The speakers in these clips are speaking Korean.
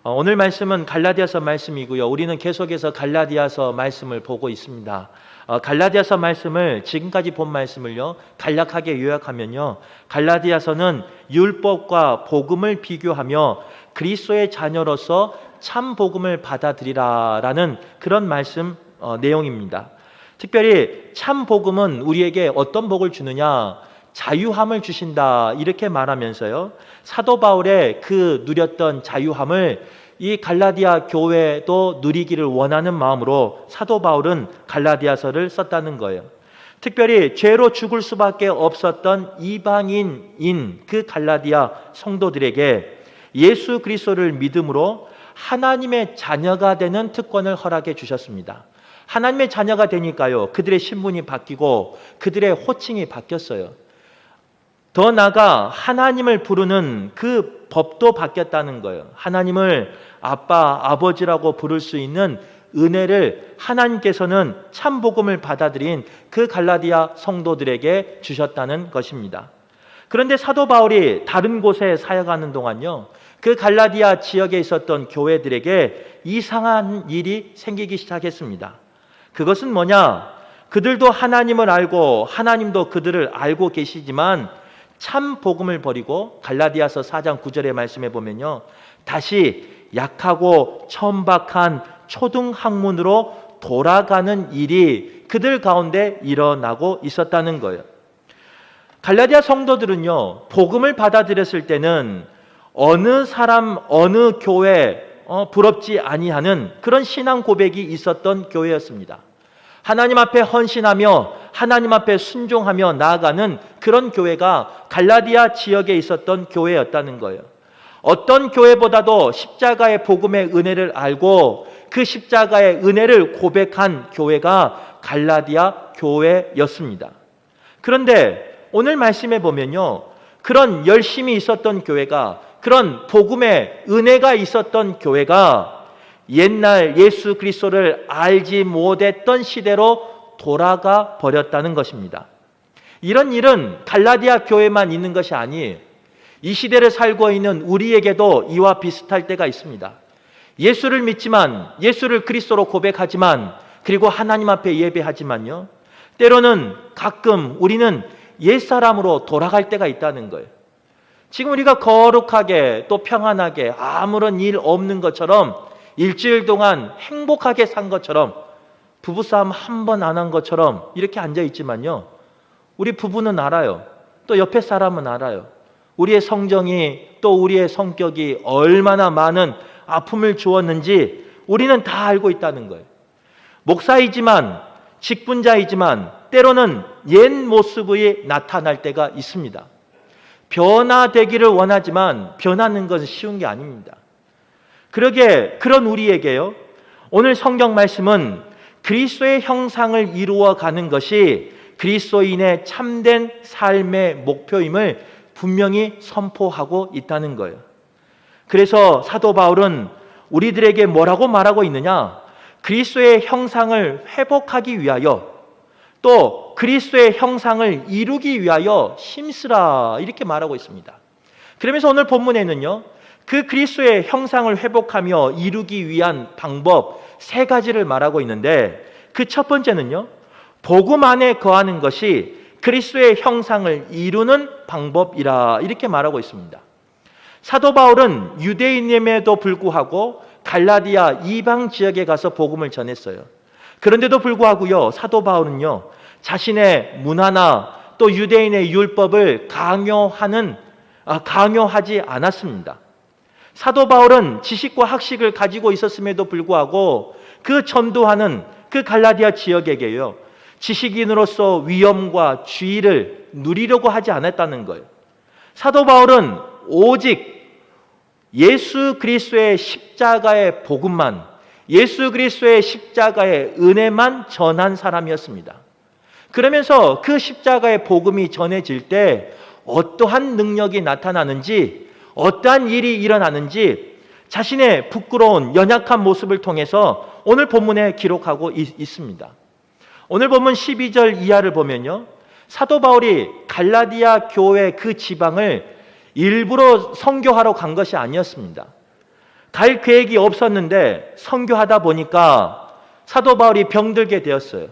오늘 말씀은 갈라디아서 말씀이고요. 우리는 계속해서 갈라디아서 말씀을 보고 있습니다. 갈라디아서 말씀을 지금까지 본 말씀을요 간략하게 요약하면요, 갈라디아서는 율법과 복음을 비교하며 그리스도의 자녀로서 참 복음을 받아들이라라는 그런 말씀 내용입니다. 특별히 참 복음은 우리에게 어떤 복을 주느냐, 자유함을 주신다 이렇게 말하면서요, 사도 바울의 그 누렸던 자유함을 이 갈라디아 교회도 누리기를 원하는 마음으로 사도 바울은 갈라디아서를 썼다는 거예요. 특별히 죄로 죽을 수밖에 없었던 이방인인 그 갈라디아 성도들에게 예수 그리스도를 믿음으로 하나님의 자녀가 되는 특권을 허락해 주셨습니다. 하나님의 자녀가 되니까요, 그들의 신분이 바뀌고 그들의 호칭이 바뀌었어요. 더 나아가 하나님을 부르는 그 법도 바뀌었다는 거예요. 하나님을 아빠, 아버지라고 부를 수 있는 은혜를 하나님께서는 참 복음을 받아들인 그 갈라디아 성도들에게 주셨다는 것입니다. 그런데 사도 바울이 다른 곳에 사역하는 동안요, 그 갈라디아 지역에 있었던 교회들에게 이상한 일이 생기기 시작했습니다. 그것은 뭐냐? 그들도 하나님을 알고 하나님도 그들을 알고 계시지만 참 복음을 버리고 갈라디아서 4장 9절의 말씀에 보면요, 다시 약하고 천박한 초등학문으로 돌아가는 일이 그들 가운데 일어나고 있었다는 거예요. 갈라디아 성도들은요, 복음을 받아들였을 때는 어느 사람, 어느 교회 부럽지 아니하는 그런 신앙 고백이 있었던 교회였습니다. 하나님 앞에 헌신하며 하나님 앞에 순종하며 나아가는 그런 교회가 갈라디아 지역에 있었던 교회였다는 거예요. 어떤 교회보다도 십자가의 복음의 은혜를 알고 그 십자가의 은혜를 고백한 교회가 갈라디아 교회였습니다. 그런데 오늘 말씀에 보면요, 그런 열심히 있었던 교회가, 그런 복음의 은혜가 있었던 교회가 옛날 예수 그리스도를 알지 못했던 시대로 돌아가 버렸다는 것입니다. 이런 일은 갈라디아 교회만 있는 것이 아니에요. 이 시대를 살고 있는 우리에게도 이와 비슷할 때가 있습니다. 예수를 믿지만, 예수를 그리스도로 고백하지만, 그리고 하나님 앞에 예배하지만요, 때로는 가끔 우리는 옛사람으로 돌아갈 때가 있다는 거예요. 지금 우리가 거룩하게 또 평안하게 아무런 일 없는 것처럼 일주일 동안 행복하게 산 것처럼, 부부싸움 한 번 안 한 것처럼 이렇게 앉아있지만요, 우리 부부는 알아요. 또 옆에 사람은 알아요. 우리의 성정이, 또 우리의 성격이 얼마나 많은 아픔을 주었는지 우리는 다 알고 있다는 거예요. 목사이지만, 직분자이지만 때로는 옛 모습이 나타날 때가 있습니다. 변화되기를 원하지만 변하는 것은 쉬운 게 아닙니다. 그러게 그런 우리에게요, 오늘 성경 말씀은 그리스도의 형상을 이루어가는 것이 그리스도인의 참된 삶의 목표임을 분명히 선포하고 있다는 거예요. 그래서 사도 바울은 우리들에게 뭐라고 말하고 있느냐? 그리스도의 형상을 회복하기 위하여, 또 그리스도의 형상을 이루기 위하여 힘쓰라 이렇게 말하고 있습니다. 그러면서 오늘 본문에는요, 그 그리스도의 형상을 회복하며 이루기 위한 방법 3가지를 말하고 있는데, 그 첫 번째는요, 복음 안에 거하는 것이 그리스도의 형상을 이루는 방법이라 이렇게 말하고 있습니다. 사도 바울은 유대인임에도 불구하고 갈라디아 이방 지역에 가서 복음을 전했어요. 그런데도 불구하고요, 사도 바울은요, 자신의 문화나 또 유대인의 율법을 강요하지 않았습니다. 사도 바울은 지식과 학식을 가지고 있었음에도 불구하고 그 전도하는 그 갈라디아 지역에게요, 지식인으로서 위엄과 지위를 누리려고 하지 않았다는 거예요. 사도 바울은 오직 예수 그리스도의 십자가의 복음만, 예수 그리스도의 십자가의 은혜만 전한 사람이었습니다. 그러면서 그 십자가의 복음이 전해질 때 어떠한 능력이 나타나는지, 어떠한 일이 일어나는지 자신의 부끄러운 연약한 모습을 통해서 오늘 본문에 기록하고 있습니다. 오늘 본문 12절 이하를 보면요, 사도 바울이 갈라디아 교회 그 지방을 일부러 선교하러 간 것이 아니었습니다. 갈 계획이 없었는데 선교하다 보니까 사도 바울이 병들게 되었어요.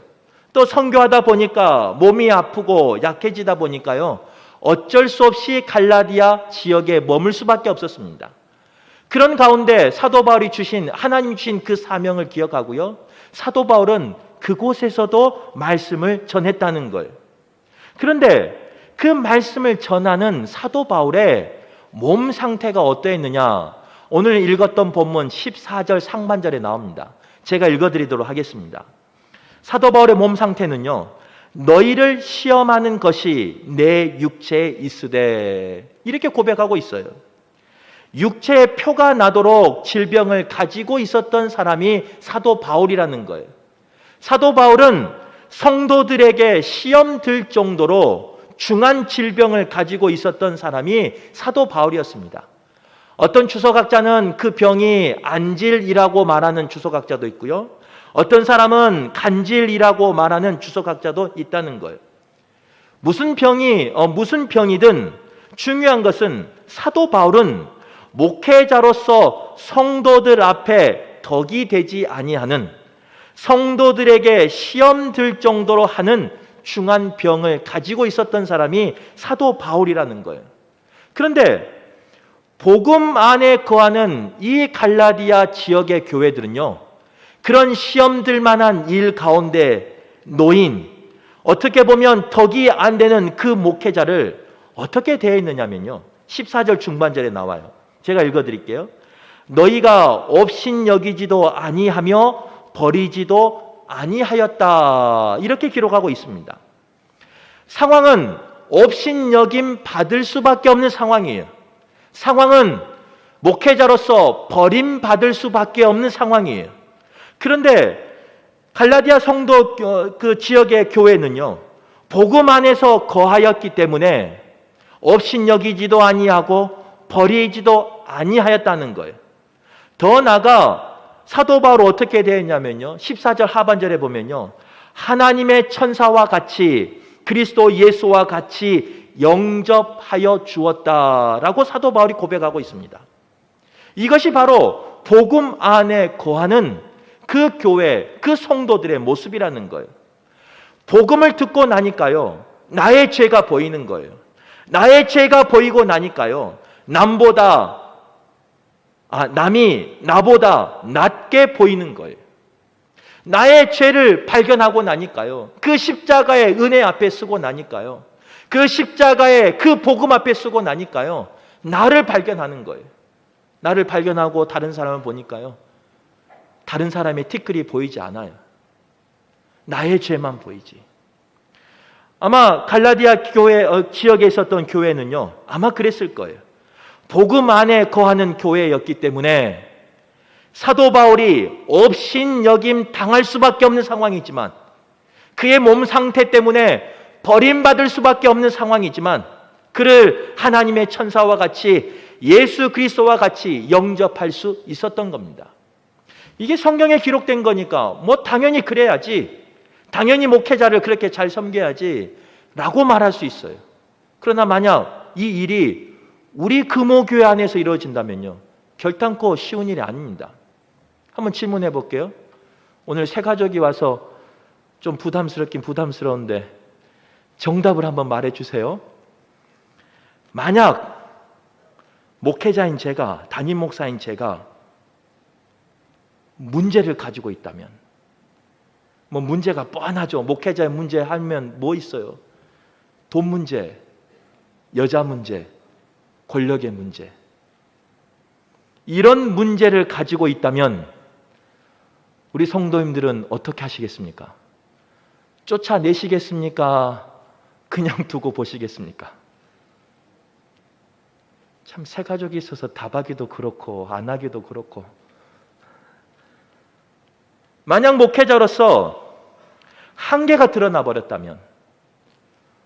또 선교하다 보니까 몸이 아프고 약해지다 보니까요, 어쩔 수 없이 갈라디아 지역에 머물 수밖에 없었습니다. 그런 가운데 사도 바울이 하나님 주신 그 사명을 기억하고요, 사도 바울은 그곳에서도 말씀을 전했다는 거예요. 그런데 그 말씀을 전하는 사도 바울의 몸 상태가 어떠했느냐? 오늘 읽었던 본문 14절 상반절에 나옵니다. 제가 읽어드리도록 하겠습니다. 사도 바울의 몸 상태는요, 너희를 시험하는 것이 내 육체에 있으되, 이렇게 고백하고 있어요. 육체의 표가 나도록 질병을 가지고 있었던 사람이 사도 바울이라는 거예요. 사도 바울은 성도들에게 시험 들 정도로 중한 질병을 가지고 있었던 사람이 사도 바울이었습니다. 어떤 주석학자는 그 병이 안질이라고 말하는 주석학자도 있고요, 어떤 사람은 간질이라고 말하는 주석학자도 있다는 거예요. 무슨 병이든 중요한 것은 사도 바울은 목회자로서 성도들 앞에 덕이 되지 아니하는, 성도들에게 시험 들 정도로 하는 중한 병을 가지고 있었던 사람이 사도 바울이라는 거예요. 그런데 복음 안에 거하는 이 갈라디아 지역의 교회들은요, 그런 시험들 만한 일 가운데 놓인, 어떻게 보면 덕이 안 되는 그 목회자를 어떻게 대했느냐면요, 14절 중반절에 나와요. 제가 읽어드릴게요. 너희가 업신여기지도 아니하며 버리지도 아니하였다, 이렇게 기록하고 있습니다. 상황은 업신여김 받을 수밖에 없는 상황이에요. 상황은 목회자로서 버림받을 수밖에 없는 상황이에요. 그런데 갈라디아 성도 그 지역의 교회는요, 복음 안에서 거하였기 때문에 업신여기지도 아니하고 버리지도 아니하였다는 거예요. 더 나아가 사도 바울은 어떻게 되었냐면요, 14절 하반절에 보면요, 하나님의 천사와 같이 그리스도 예수와 같이 영접하여 주었다라고 사도 바울이 고백하고 있습니다. 이것이 바로 복음 안에 거하는 그 교회, 그 성도들의 모습이라는 거예요. 복음을 듣고 나니까요, 나의 죄가 보이는 거예요. 나의 죄가 보이고 나니까요, 남이 나보다 낮게 보이는 거예요. 나의 죄를 발견하고 나니까요, 그 십자가의 은혜 앞에 서고 나니까요, 그 십자가의 그 복음 앞에 서고 나니까요, 나를 발견하는 거예요. 나를 발견하고 다른 사람을 보니까요, 다른 사람의 티끌이 보이지 않아요. 나의 죄만 보이지. 아마 갈라디아 교회 지역에 있었던 교회는요, 아마 그랬을 거예요. 복음 안에 거하는 교회였기 때문에 사도 바울이 업신여김 당할 수밖에 없는 상황이지만, 그의 몸 상태 때문에 버림받을 수밖에 없는 상황이지만, 그를 하나님의 천사와 같이 예수 그리스도와 같이 영접할 수 있었던 겁니다. 이게 성경에 기록된 거니까 당연히 그래야지, 당연히 목회자를 그렇게 잘 섬겨야지 라고 말할 수 있어요. 그러나 만약 이 일이 우리 금호교회 안에서 이루어진다면요, 결단코 쉬운 일이 아닙니다. 한번 질문해 볼게요. 오늘 새 가족이 와서 좀 부담스럽긴 부담스러운데 정답을 한번 말해 주세요. 만약 목회자인 제가, 담임 목사인 제가 문제를 가지고 있다면, 문제가 뻔하죠. 목회자의 문제 하면 뭐 있어요? 돈 문제, 여자 문제, 권력의 문제. 이런 문제를 가지고 있다면 우리 성도님들은 어떻게 하시겠습니까? 쫓아내시겠습니까? 그냥 두고 보시겠습니까? 참, 새 가족이 있어서 답하기도 그렇고 안 하기도 그렇고. 만약 목회자로서 한계가 드러나 버렸다면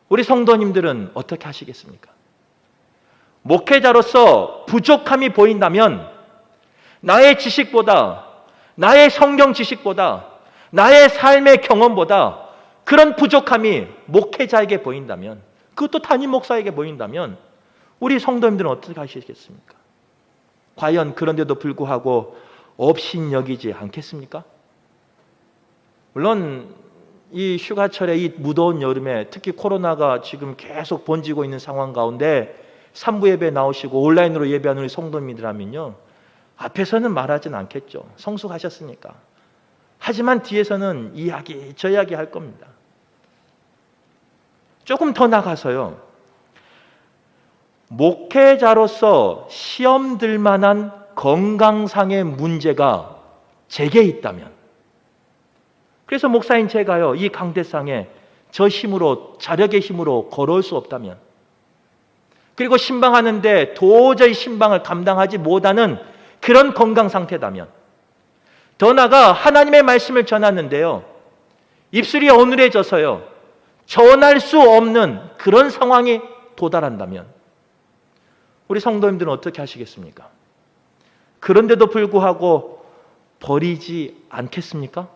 우리 성도님들은 어떻게 하시겠습니까? 목회자로서 부족함이 보인다면 나의 지식보다, 나의 성경 지식보다, 나의 삶의 경험보다 그런 부족함이 목회자에게 보인다면, 그것도 담임 목사에게 보인다면 우리 성도님들은 어떻게 하시겠습니까? 과연 그런데도 불구하고 업신여기지 않겠습니까? 물론 이 휴가철에 이 무더운 여름에 특히 코로나가 지금 계속 번지고 있는 상황 가운데 산부 예배 나오시고 온라인으로 예배하는 우리 성도님들하면요, 앞에서는 말하진 않겠죠. 성숙하셨으니까. 하지만 뒤에서는 이야기 저 이야기 할 겁니다. 조금 더 나가서요, 목회자로서 시험 들 만한 건강상의 문제가 제게 있다면, 그래서 목사인 제가요, 이 강대상에 저 힘으로, 자력의 힘으로 걸어올 수 없다면, 그리고 신방하는데 도저히 신방을 감당하지 못하는 그런 건강 상태다면, 더 나아가 하나님의 말씀을 전하는데요, 입술이 어눌해져서요, 전할 수 없는 그런 상황이 도달한다면 우리 성도님들은 어떻게 하시겠습니까? 그런데도 불구하고 버리지 않겠습니까?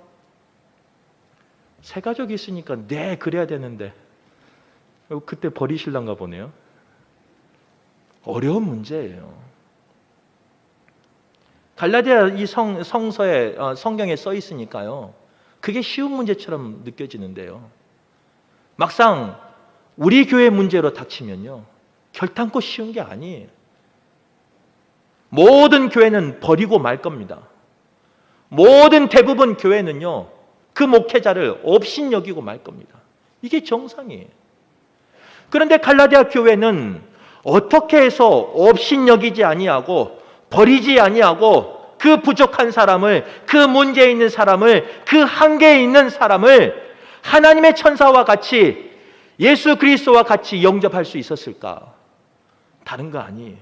새 가족이 있으니까 네 그래야 되는데 그때 버리실란가 보네요. 어려운 문제예요. 갈라디아 이 성서에 성경에 써 있으니까요, 그게 쉬운 문제처럼 느껴지는데요, 막상 우리 교회 문제로 닥치면요, 결단코 쉬운 게 아니에요. 모든 교회는 버리고 말 겁니다. 모든 대부분 교회는요, 그 목회자를 업신여기고 말 겁니다. 이게 정상이에요. 그런데 갈라디아 교회는 어떻게 해서 업신여기지 아니하고 버리지 아니하고 그 부족한 사람을, 그 문제에 있는 사람을, 그 한계에 있는 사람을 하나님의 천사와 같이, 예수 그리스도와 같이 영접할 수 있었을까? 다른 거 아니에요.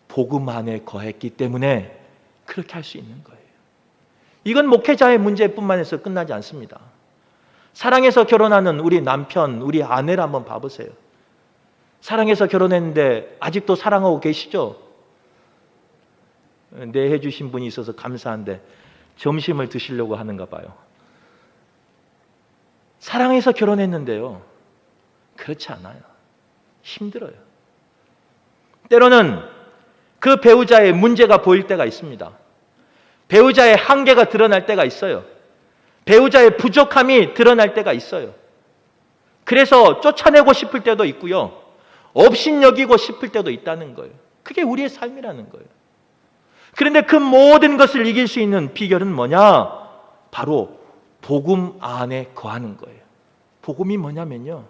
복음 안에 거했기 때문에 그렇게 할 수 있는 거예요. 이건 목회자의 문제뿐만 해서 끝나지 않습니다. 사랑해서 결혼하는 우리 남편, 우리 아내를 한번 봐보세요. 사랑해서 결혼했는데 아직도 사랑하고 계시죠? 네 해주신 분이 있어서 감사한데 점심을 드시려고 하는가 봐요. 사랑해서 결혼했는데요, 그렇지 않아요. 힘들어요. 때로는 그 배우자의 문제가 보일 때가 있습니다. 배우자의 한계가 드러날 때가 있어요. 배우자의 부족함이 드러날 때가 있어요. 그래서 쫓아내고 싶을 때도 있고요, 업신여기고 싶을 때도 있다는 거예요. 그게 우리의 삶이라는 거예요. 그런데 그 모든 것을 이길 수 있는 비결은 뭐냐? 바로 복음 안에 거하는 거예요. 복음이 뭐냐면요,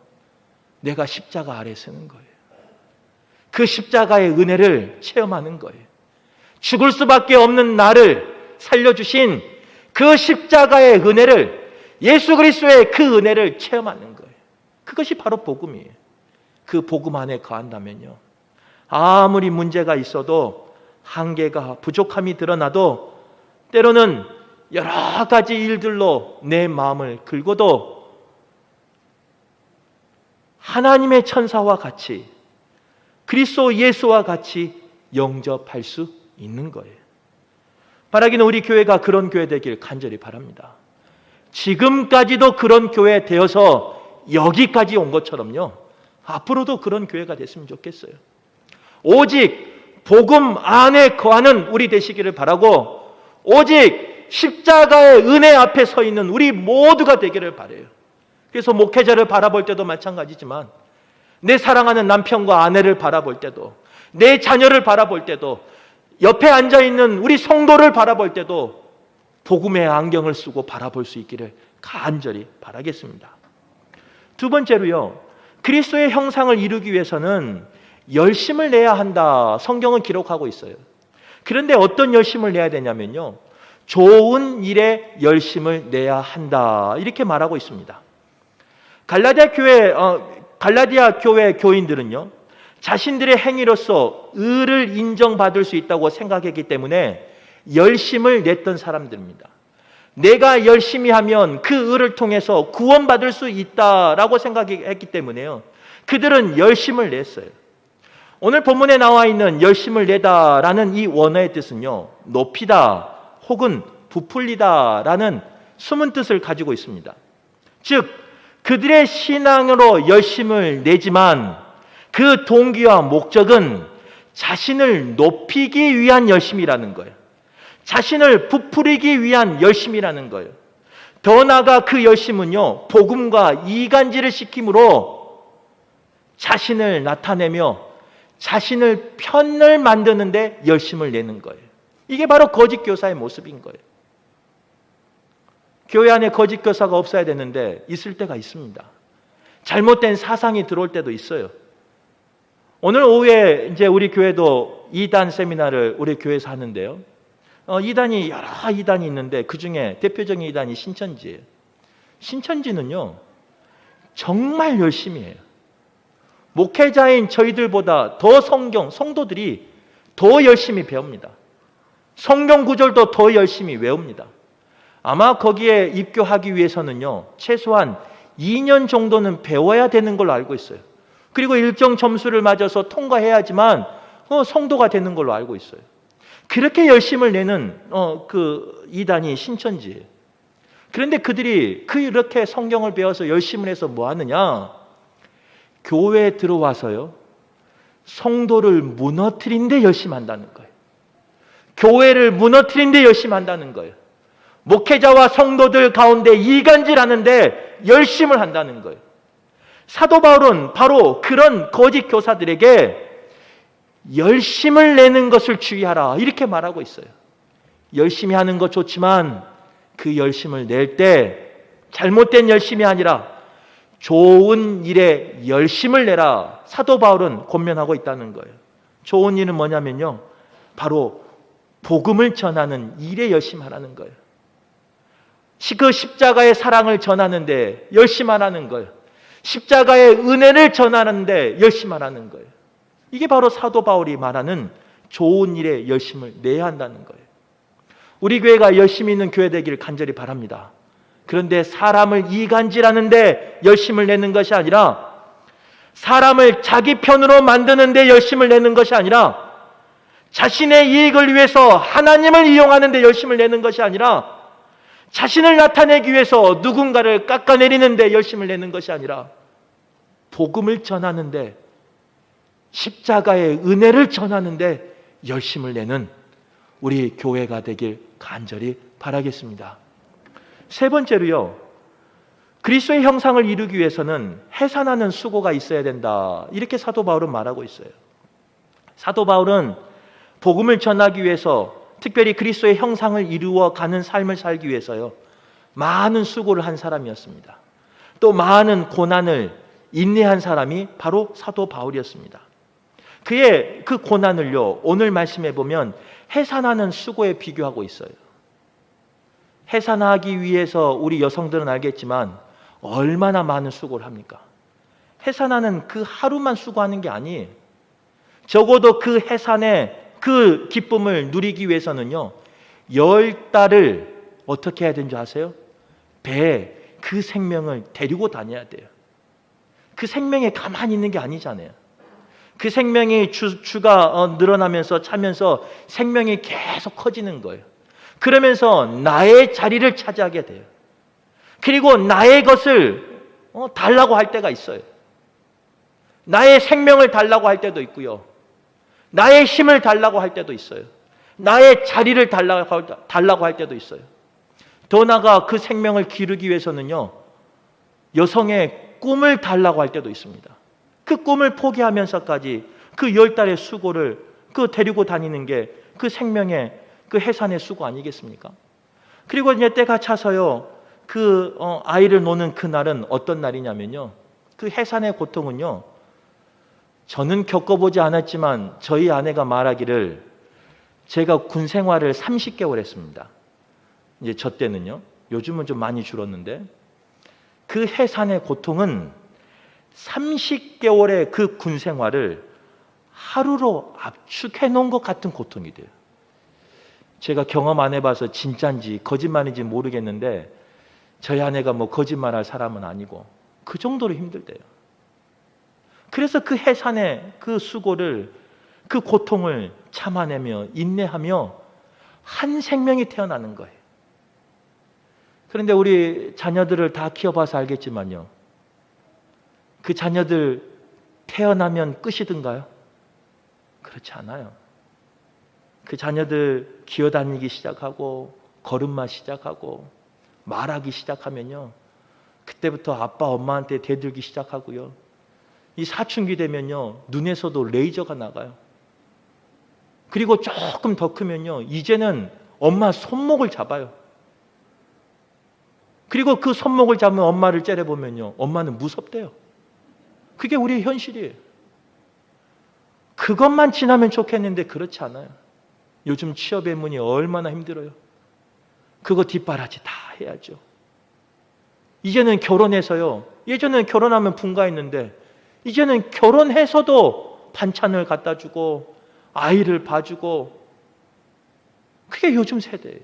내가 십자가 아래 서는 거예요. 그 십자가의 은혜를 체험하는 거예요. 죽을 수밖에 없는 나를 살려주신 그 십자가의 은혜를, 예수 그리스도의 그 은혜를 체험하는 거예요. 그것이 바로 복음이에요. 그 복음 안에 거한다면요, 아무리 문제가 있어도, 한계가, 부족함이 드러나도, 때로는 여러 가지 일들로 내 마음을 긁어도 하나님의 천사와 같이, 그리스도 예수와 같이 영접할 수 있는 거예요. 바라기는 우리 교회가 그런 교회 되길 간절히 바랍니다. 지금까지도 그런 교회 되어서 여기까지 온 것처럼요, 앞으로도 그런 교회가 됐으면 좋겠어요. 오직 복음 안에 거하는 우리 되시기를 바라고, 오직 십자가의 은혜 앞에 서 있는 우리 모두가 되기를 바라요. 그래서 목회자를 바라볼 때도 마찬가지지만, 내 사랑하는 남편과 아내를 바라볼 때도, 내 자녀를 바라볼 때도, 옆에 앉아있는 우리 성도를 바라볼 때도 복음의 안경을 쓰고 바라볼 수 있기를 간절히 바라겠습니다. 두 번째로요, 그리스도의 형상을 이루기 위해서는 열심을 내야 한다, 성경은 기록하고 있어요. 그런데 어떤 열심을 내야 되냐면요, 좋은 일에 열심을 내야 한다, 이렇게 말하고 있습니다. 갈라디아 교회 교인들은요, 자신들의 행위로서 의를 인정받을 수 있다고 생각했기 때문에 열심을 냈던 사람들입니다. 내가 열심히 하면 그 의를 통해서 구원받을 수 있다라고 생각했기 때문에요, 그들은 열심을 냈어요. 오늘 본문에 나와 있는 열심을 내다라는 이 원어의 뜻은요, 높이다 혹은 부풀리다라는 숨은 뜻을 가지고 있습니다. 즉, 그들의 신앙으로 열심을 내지만 그 동기와 목적은 자신을 높이기 위한 열심이라는 거예요. 자신을 부풀리기 위한 열심이라는 거예요. 더 나아가 그 열심은요, 복음과 이간질을 시킴으로 자신을 나타내며 자신을 편을 만드는데 열심을 내는 거예요. 이게 바로 거짓 교사의 모습인 거예요. 교회 안에 거짓 교사가 없어야 되는데 있을 때가 있습니다. 잘못된 사상이 들어올 때도 있어요. 오늘 오후에 이제 우리 교회도 2단 세미나를 우리 교회에서 하는데요. 2단이 여러 2단이 있는데 그 중에 대표적인 2단이 신천지예요. 신천지는요, 정말 열심히 해요. 목회자인 저희들보다 더 성도들이 더 열심히 배웁니다. 성경 구절도 더 열심히 외웁니다. 아마 거기에 입교하기 위해서는요, 최소한 2년 정도는 배워야 되는 걸로 알고 있어요. 그리고 일정 점수를 맞아서 통과해야지만 성도가 되는 걸로 알고 있어요. 그렇게 열심을 내는 그 이단이 신천지예요. 그런데 그들이 그렇게 성경을 배워서 열심을 해서 뭐 하느냐? 교회에 들어와서요, 성도를 무너뜨린 데 열심히 한다는 거예요. 교회를 무너뜨린 데 열심히 한다는 거예요. 목회자와 성도들 가운데 이간질하는데 열심을 한다는 거예요. 사도 바울은 바로 그런 거짓 교사들에게 열심을 내는 것을 주의하라 이렇게 말하고 있어요. 열심히 하는 것 좋지만 그 열심을 낼 때 잘못된 열심이 아니라 좋은 일에 열심을 내라. 사도 바울은 권면하고 있다는 거예요. 좋은 일은 뭐냐면요, 바로 복음을 전하는 일에 열심하라는 거예요. 그 십자가의 사랑을 전하는데 열심하라는 거예요. 십자가의 은혜를 전하는데 열심하라는 거예요. 이게 바로 사도 바울이 말하는 좋은 일에 열심을 내야 한다는 거예요. 우리 교회가 열심히 있는 교회 되기를 간절히 바랍니다. 그런데 사람을 이간질하는데 열심을 내는 것이 아니라, 사람을 자기 편으로 만드는데 열심을 내는 것이 아니라, 자신의 이익을 위해서 하나님을 이용하는데 열심을 내는 것이 아니라, 자신을 나타내기 위해서 누군가를 깎아내리는데 열심을 내는 것이 아니라, 복음을 전하는데, 십자가의 은혜를 전하는데 열심을 내는 우리 교회가 되길 간절히 바라겠습니다. 세 번째로요, 그리스도의 형상을 이루기 위해서는 해산하는 수고가 있어야 된다. 이렇게 사도 바울은 말하고 있어요. 사도 바울은 복음을 전하기 위해서, 특별히 그리스도의 형상을 이루어 가는 삶을 살기 위해서요, 많은 수고를 한 사람이었습니다. 또 많은 고난을 인내한 사람이 바로 사도 바울이었습니다. 그의 그 고난을요, 오늘 말씀해 보면 해산하는 수고에 비교하고 있어요. 해산하기 위해서 우리 여성들은 알겠지만 얼마나 많은 수고를 합니까? 해산하는 그 하루만 수고하는 게 아니에요. 적어도 그 해산의 그 기쁨을 누리기 위해서는요, 10달을 어떻게 해야 되는지 아세요? 배에 그 생명을 데리고 다녀야 돼요. 그 생명에 가만히 있는 게 아니잖아요. 그 생명이 주가 늘어나면서 차면서 생명이 계속 커지는 거예요. 그러면서 나의 자리를 차지하게 돼요. 그리고 나의 것을 달라고 할 때가 있어요. 나의 생명을 달라고 할 때도 있고요. 나의 힘을 달라고 할 때도 있어요. 나의 자리를 달라고 할 때도 있어요. 더 나아가 그 생명을 기르기 위해서는요, 여성의 꿈을 달라고 할 때도 있습니다. 그 꿈을 포기하면서까지 그 10달의 수고를 데리고 다니는 게 그 생명의 그 해산의 수고 아니겠습니까? 그리고 이제 때가 차서요, 아이를 놓는 그날은 어떤 날이냐면요, 그 해산의 고통은요, 저는 겪어보지 않았지만 저희 아내가 말하기를, 제가 군 생활을 30개월 했습니다. 이제 저 때는요, 요즘은 좀 많이 줄었는데, 그 해산의 고통은 30개월의 그 군 생활을 하루로 압축해 놓은 것 같은 고통이 돼요. 제가 경험 안 해봐서 진짜인지 거짓말인지 모르겠는데, 저희 아내가 뭐 거짓말할 사람은 아니고 그 정도로 힘들대요. 그래서 그 해산의 그 수고를, 그 고통을 참아내며 인내하며 한 생명이 태어나는 거예요. 그런데 우리 자녀들을 다 키워봐서 알겠지만요, 그 자녀들 태어나면 끝이든가요? 그렇지 않아요. 그 자녀들 기어다니기 시작하고 걸음마 시작하고 말하기 시작하면요, 그때부터 아빠 엄마한테 대들기 시작하고요, 이 사춘기 되면요 눈에서도 레이저가 나가요. 그리고 조금 더 크면요 이제는 엄마 손목을 잡아요. 그리고 그 손목을 잡으면 엄마를 째려보면요 엄마는 무섭대요. 그게 우리의 현실이에요. 그것만 지나면 좋겠는데 그렇지 않아요. 요즘 취업의 문이 얼마나 힘들어요. 그거 뒷바라지 다 해야죠. 이제는 결혼해서요, 예전에는 결혼하면 분가했는데 이제는 결혼해서도 반찬을 갖다 주고 아이를 봐주고, 그게 요즘 세대예요.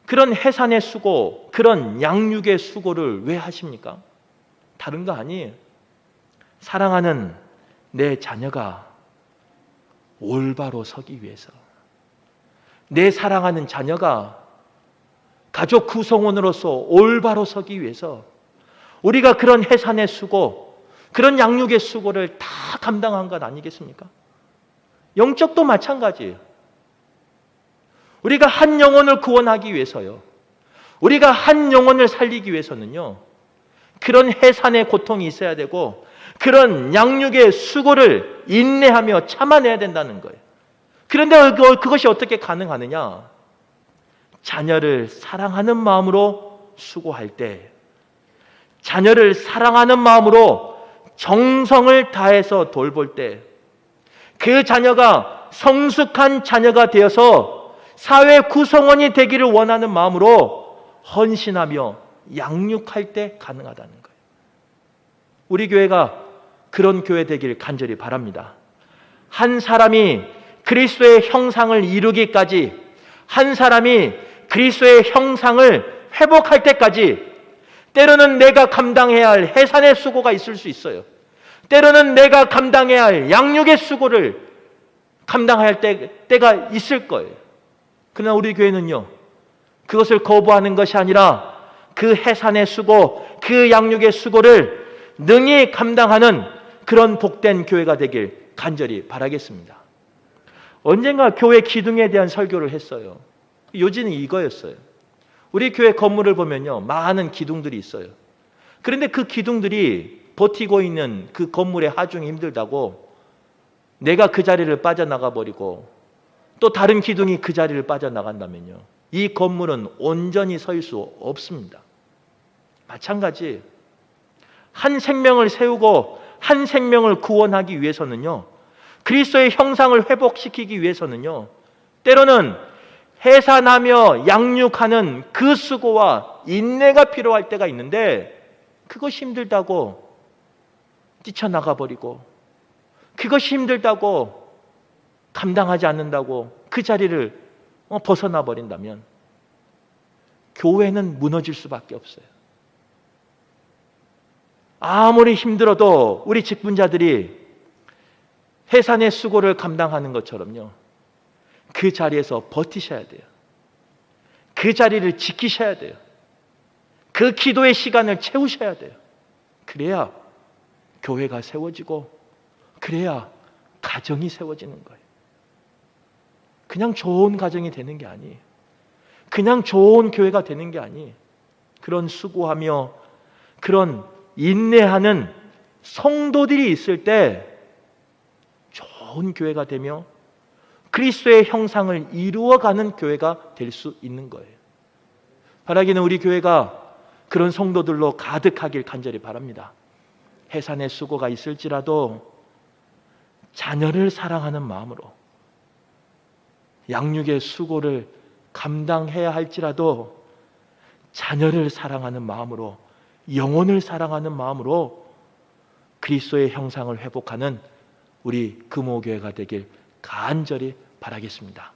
그런 해산의 수고, 그런 양육의 수고를 왜 하십니까? 다른 거 아니에요. 사랑하는 내 자녀가 올바로 서기 위해서, 내 사랑하는 자녀가 가족 구성원으로서 올바로 서기 위해서 우리가 그런 해산의 수고, 그런 양육의 수고를 다 감당한 것 아니겠습니까? 영적도 마찬가지예요. 우리가 한 영혼을 구원하기 위해서요, 우리가 한 영혼을 살리기 위해서는요, 그런 해산의 고통이 있어야 되고 그런 양육의 수고를 인내하며 참아내야 된다는 거예요. 그런데 그것이 어떻게 가능하느냐? 자녀를 사랑하는 마음으로 수고할 때, 자녀를 사랑하는 마음으로 정성을 다해서 돌볼 때, 그 자녀가 성숙한 자녀가 되어서 사회 구성원이 되기를 원하는 마음으로 헌신하며 양육할 때 가능하다는 거예요. 우리 교회가 그런 교회 되길 간절히 바랍니다. 한 사람이 그리스도의 형상을 이루기까지, 한 사람이 그리스도의 형상을 회복할 때까지, 때로는 내가 감당해야 할 해산의 수고가 있을 수 있어요. 때로는 내가 감당해야 할 양육의 수고를 감당할 때가 있을 거예요. 그러나 우리 교회는요, 그것을 거부하는 것이 아니라 그 해산의 수고, 그 양육의 수고를 능히 감당하는 그런 복된 교회가 되길 간절히 바라겠습니다. 언젠가 교회 기둥에 대한 설교를 했어요. 요지는 이거였어요. 우리 교회 건물을 보면요 많은 기둥들이 있어요. 그런데 그 기둥들이 버티고 있는 그 건물의 하중이 힘들다고 내가 그 자리를 빠져나가 버리고 또 다른 기둥이 그 자리를 빠져나간다면요, 이 건물은 온전히 설 수 없습니다. 마찬가지, 한 생명을 세우고 한 생명을 구원하기 위해서는요, 그리스도의 형상을 회복시키기 위해서는요, 때로는 해산하며 양육하는 그 수고와 인내가 필요할 때가 있는데, 그것이 힘들다고 뛰쳐나가 버리고, 그것이 힘들다고 감당하지 않는다고 그 자리를 벗어나 버린다면 교회는 무너질 수밖에 없어요. 아무리 힘들어도 우리 직분자들이 해산의 수고를 감당하는 것처럼요, 그 자리에서 버티셔야 돼요. 그 자리를 지키셔야 돼요. 그 기도의 시간을 채우셔야 돼요. 그래야 교회가 세워지고, 그래야 가정이 세워지는 거예요. 그냥 좋은 가정이 되는 게 아니에요. 그냥 좋은 교회가 되는 게 아니에요. 그런 수고하며 그런 인내하는 성도들이 있을 때 좋은 교회가 되며 그리스도의 형상을 이루어가는 교회가 될 수 있는 거예요. 바라기는 우리 교회가 그런 성도들로 가득하길 간절히 바랍니다. 해산의 수고가 있을지라도 자녀를 사랑하는 마음으로, 양육의 수고를 감당해야 할지라도 자녀를 사랑하는 마음으로, 영혼을 사랑하는 마음으로 그리스도의 형상을 회복하는 우리 금호교회가 되길 간절히 바라겠습니다.